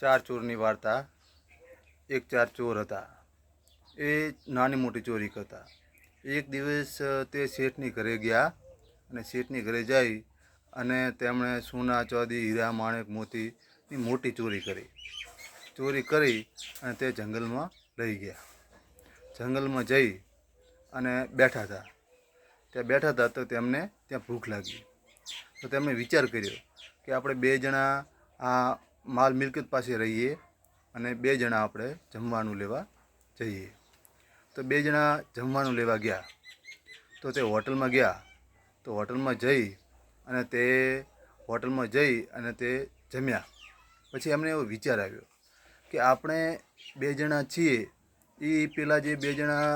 ચાર ચોરની વાર્તા। એક ચાર ચોર હતા। એ નાની મોટી ચોરી કરતા। એક દિવસ તે શેઠની ઘરે ગયા અને શેઠની ઘરે જઈ અને તેમણે સોના ચાંદી હીરા માણેક મોતીની મોટી ચોરી કરી। ચોરી કરી અને તે જંગલમાં લઈ ગયા। જંગલમાં જઈ અને બેઠા હતા। ત્યાં બેઠા હતા તો તેમને ત્યાં ભૂખ લાગી। તો તેમણે વિચાર કર્યો કે આપણે બે જણા આ માલ મિલકત પાસે રહીએ અને બે જણા આપણે જમવાનું લેવા જઈએ। તો બે જણા જમવાનું લેવા ગયા। તો તે હોટલમાં ગયા। તો હોટલમાં જઈ અને તે જમ્યા। પછી એમને એવો વિચાર આવ્યો કે આપણે બે જણા છીએ, એ પેલા જે બે જણા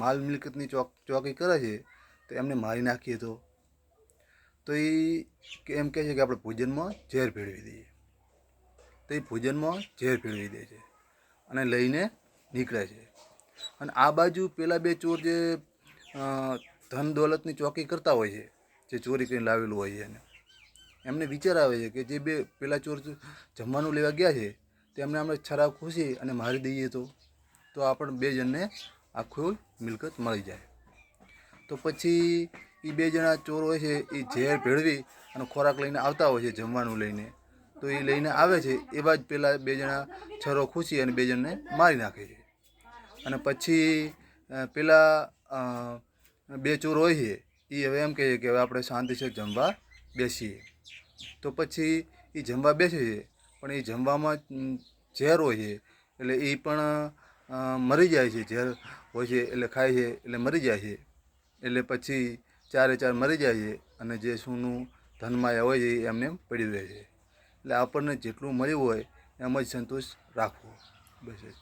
માલ મિલકતની ચોકી કરે છે તો એમને મારી નાખીએ તો એ એમ કહે છે કે આપણે ભોજનમાં ઝેર ભેળવી દઈએ। તો એ ભોજનમાં ઝેર ભેળવી દે છે અને લઈને નીકળે છે। અને આ બાજુ પેલા બે ચોર જે ધન દોલતની ચોકી કરતા હોય છે, જે ચોરી કરીને લાવેલું હોય છે, એમને વિચાર આવે છે કે જે બે પેલા ચોર જમવાનું લેવા ગયા છે તેમને આપણે છરા ખુશી અને મારી દઈએ તો આપણે બે જણને આખું મિલકત મળી જાય। તો પછી એ બે જણા ચોર હોય છે એ ઝેર ભેળવી અને ખોરાક લઈને આવતા હોય છે, જમવાનું લઈને। તો એ લઈને આવે છે એવા જ પેલા બે જણા છરો ખુશી અને બે જણને મારી નાખે છે। અને પછી પેલા બે ચોર હોય છે એ હવે એમ કહે છે કે હવે આપણે શાંતિથી જમવા બેસીએ। તો પછી એ જમવા બેસે છે, પણ એ જમવામાં ઝેર હોય છે એટલે એ પણ મરી જાય છે। ઝેર હોય છે એટલે ખાય છે એટલે મરી જાય છે। એટલે પછી ચારે ચાર મરી જાય છે અને જે સોનું ધનમાયા હોય છે એ એમને પડ્યું રહે છે। એટલે આપણને જેટલું મળ્યું હોય એમ જ સંતોષ રાખવો, બસ એ જ।